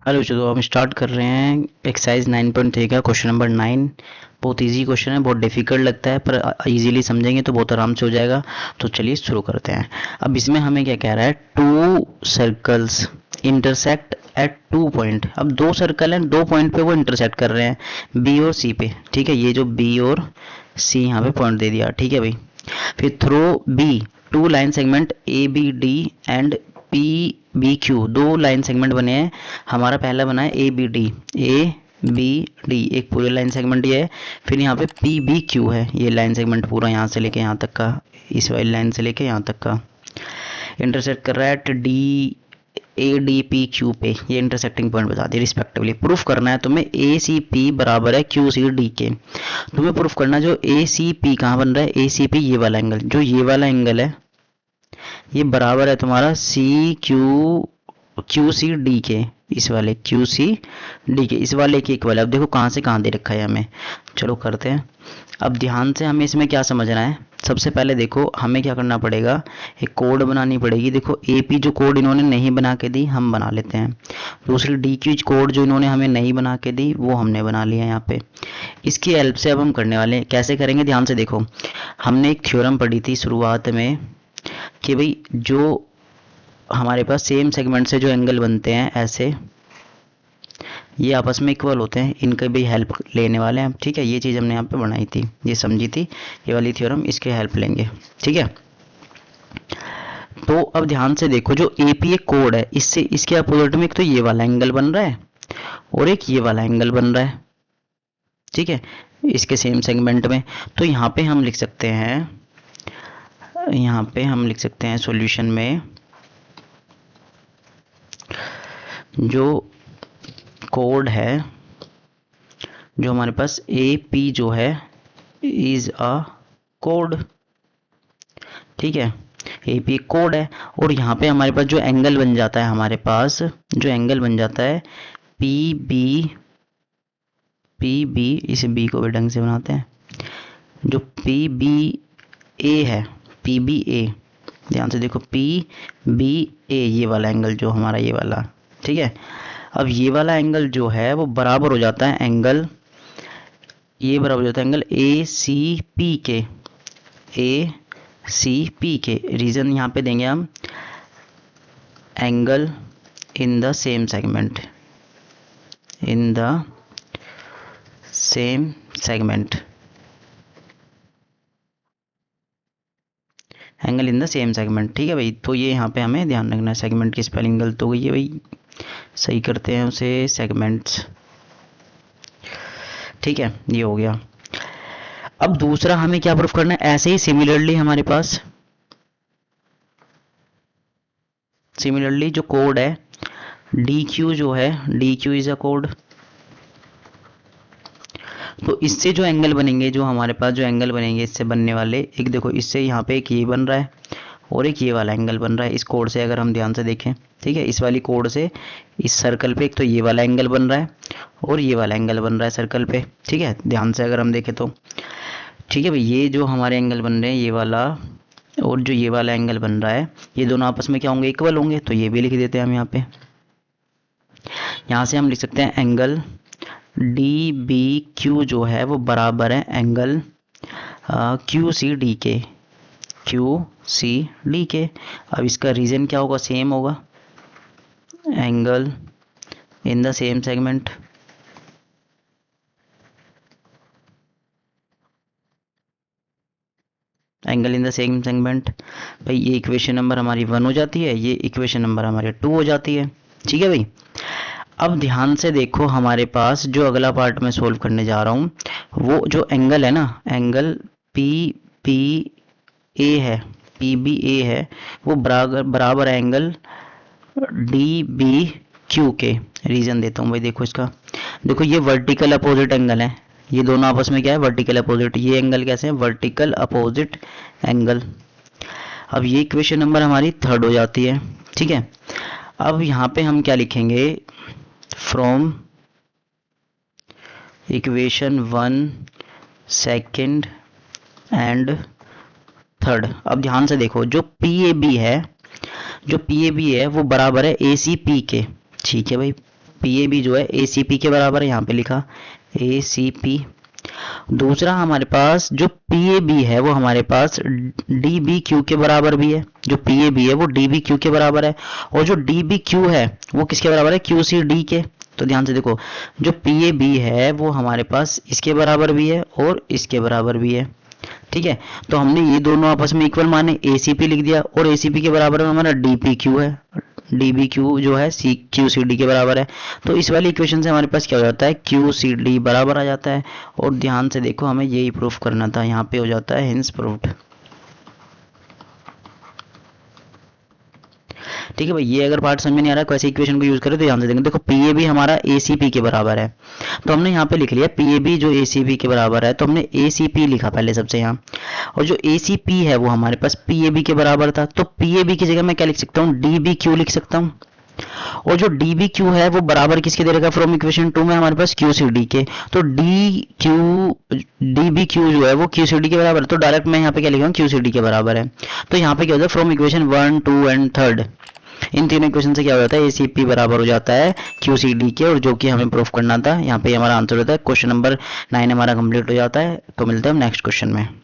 Hello, चलो हम start कर रहे हैं एक्सरसाइज 9.3 का क्वेश्चन नंबर 9। बहुत इजी क्वेश्चन है, बहुत डिफिकल्ट लगता है पर इजीली समझेंगे तो बहुत आराम से हो जाएगा। तो चलिए शुरू करते हैं। अब इसमें हमें क्या कह रहा है, to circles intersect at two point. अब दो सर्कल हैं, दो पॉइंट पे वो इंटरसेक्ट कर रहे हैं, बी और सी पे। ठीक है, ये जो बी और सी यहाँ पे पॉइंट दे दिया। ठीक है भाई, फिर through B two line segment A B D and P B Q. दो लाइन सेगमेंट बने हैं। हमारा पहला बना है A B D, A B D एक पूरे लाइन सेगमेंट ये है। फिर यहाँ पे पी बी क्यू है, ये लाइन सेगमेंट पूरा यहाँ से लेके यहाँ तक का, इस वाली लाइन से लेके यहाँ तक का इंटरसेक्ट कर रहा है D A D P Q पे। ये इंटरसेक्टिंग पॉइंट बता दी रिस्पेक्टिवली। प्रूफ करना है तुम्हें ए सी पी बराबर है क्यू सी डी के। तुम्हें प्रूफ करना है जो ए सी पी कहाँ बन रहा है, ए सी पी ये वाला एंगल, जो ये वाला एंगल है ये बराबर है तुम्हारा C Q Q C D के, इस वाले क्यू सी डी के, इस वाले के इक्वल है। अब देखो कहाँ से कहाँ दे रखा है हमें, चलो करते हैं। अब ध्यान से हमें इसमें क्या समझना है, सबसे पहले देखो हमें क्या करना पड़ेगा, एक कोड बनानी पड़ेगी। देखो ए पी जो कोड इन्होंने नहीं बना के दी हम बना लेते हैं। दूसरी डी क्यू कोड जो इन्होंने हमें नहीं बना के दी वो हमने बना लिया यहाँ पे। इसकी हेल्प से अब हम करने वाले हैं। कैसे करेंगे, ध्यान से देखो। हमने एक थ्योरम पढ़ी थी शुरुआत में कि भाई जो हमारे पास सेम सेगमेंट से जो एंगल बनते हैं ऐसे, ये आपस में इक्वल होते हैं, इनका भी हेल्प लेने वाले हैं। ठीक है, ये चीज़ हमने यहाँ पे बनाई थी, ये समझी थी, ये वाली थ्योरम, इसके हेल्प लेंगे। ठीक है, तो अब ध्यान से देखो जो ए पी एक कोड है, इससे इसके अपोजिट में एक तो ये वाला एंगल बन रहा है और एक ये वाला एंगल बन रहा है। ठीक है, इसके सेम सेगमेंट में। तो यहाँ पे हम लिख सकते हैं, यहाँ पे हम लिख सकते हैं सॉल्यूशन में जो कोड है, जो हमारे पास ए पी जो है इज अ कोड। ठीक है, ए पी कोड है और यहाँ पे हमारे पास जो एंगल बन जाता है, हमारे पास जो एंगल बन जाता है पी बी, इस बी को भी ढंग से बनाते हैं, जो पी बी ए है, पी बी ए, ध्यान से देखो पी बी ए, ये वाला एंगल जो हमारा ये वाला। ठीक है, अब ये वाला एंगल जो है वो बराबर हो जाता है एंगल, ये बराबर हो जाता है एंगल ए सी पी के, ए सी पी के। रीजन यहाँ पे देंगे हम, angle in the same segment, in the same segment, angle in the same segment. ठीक है भाई, तो ये यहाँ पे हमें ध्यान रखना है। सेगमेंट की स्पेलिंग गलत हो गई है भाई, सही करते हैं उसे, सेगमेंट्स। ठीक है, ये हो गया। अब दूसरा हमें क्या प्रूफ करना है, ऐसे ही सिमिलरली हमारे पास सिमिलरली जो कोड है डी क्यू जो है, D Q is a code. तो इससे जो एंगल बनेंगे, जो हमारे पास जो एंगल बनेंगे इससे बनने वाले, एक देखो इससे यहाँ पे एक ये बन रहा है और एक ये वाला एंगल बन रहा है इस कोड से, अगर हम ध्यान से देखें। ठीक है, इस वाली कोड से इस सर्कल पे एक तो ये वाला एंगल बन रहा है और ये वाला एंगल बन रहा है सर्कल पे। ठीक है, ध्यान से अगर हम देखें तो। ठीक है भाई, ये जो हमारे एंगल बन रहे हैं ये वाला और जो ये वाला एंगल बन रहा है, ये दोनों आपस में क्या होंगे, इक्वल होंगे। तो ये भी लिख देते हैं हम यहाँ पे। यहाँ से हम लिख सकते हैं एंगल डी बी क्यू जो है वो बराबर है एंगल क्यू सी डी के, क्यू सी डी के। अब इसका रीजन क्या होगा, सेम होगा, angle in the same segment. Angle in the same segment भाई, ये इक्वेशन नंबर हमारी 1 हो जाती है, ये इक्वेशन नंबर हमारी 2 हो जाती है। ठीक है भाई, अब ध्यान से देखो हमारे पास जो अगला पार्ट में सोल्व करने जा रहा हूँ, वो जो एंगल है ना, एंगल पी पी ए है, पी बी ए है, वो बराबर है एंगल डी बी क्यू के। रीजन देता हूँ भाई, देखो इसका, देखो ये वर्टिकल अपोजिट एंगल है, ये दोनों आपस में क्या है, वर्टिकल अपोजिट। ये एंगल कैसे है, वर्टिकल अपोजिट एंगल। अब ये इक्वेशन नंबर हमारी 3 हो जाती है। ठीक है, अब यहाँ पे हम क्या लिखेंगे, from equation 1 second and 3rd। अब ध्यान से देखो जो पी ए बी है, जो पी ए बी है वो बराबर है ए सी पी के। ठीक है भाई, पी ए बी जो है ए सी पी के बराबर है, यहाँ पे लिखा ए सी पी। दूसरा हमारे पास जो पी ए बी है वो हमारे पास डी बी क्यू के बराबर भी है, जो पी ए बी है वो डी बी क्यू के बराबर है, और जो डी बी क्यू है वो किसके बराबर है, क्यू सी डी के। तो ध्यान से देखो, जो पी ए बी है वो हमारे पास इसके बराबर भी है और इसके बराबर भी है, ठीक है। तो हमने ये दोनों आपस में इक्वल माने, ए सी पी लिख दिया, और ए सी पी के बराबर में हमारा डी पी क्यू है, डी बी क्यू जो है सी क्यू सी डी के बराबर है। तो इस वाली इक्वेशन से हमारे पास क्या हो जाता है, क्यू सी डी बराबर आ जाता है। और ध्यान से देखो, हमें यही प्रूफ करना था, यहाँ पे हो जाता है हिंस प्रूफ्ड। ठीक है भाई, ये अगर पार्ट समझ में नहीं आ रहा है कैसे इक्वेशन को यूज करें तो ध्यान से देखें। देखो पी ए बी हमारा ए सी पी के बराबर है, तो हमने यहाँ पे लिख लिया पी ए बी जो ए सी पी के बराबर है, तो हमने ए सी पी लिखा पहले सबसे यहाँ, और जो ए सी पी है वो हमारे पास पी ए बी के बराबर था, तो पी ए बी की जगह मैं क्या लिख सकता हूँ, डी बी क्यू लिख सकता हूँ। और जो डी बी क्यू है वो बराबर किसके दे रखा फ्रॉम इक्वेशन 2 में हमारे पास क्यू सी डी के, तो डी बी क्यू जो है वो क्यू सी डी के बराबर है, तो डायरेक्ट मैं यहाँ पे क्या लिखा हूँ, क्यू सी डी के बराबर है। तो यहाँ पे क्या होता है, फ्रॉम इक्वेशन 1, 2 एंड 3 इन तीनों इक्वेशन से क्या हो जाता है, ए सी पी बराबर हो जाता है क्यू सी डी के, और जो कि हमें प्रूफ करना था। यहाँ पे हमारा आंसर होता है क्वेश्चन नंबर 9 हमारा कंप्लीट हो जाता है। तो मिलते हैं हम नेक्स्ट क्वेश्चन में।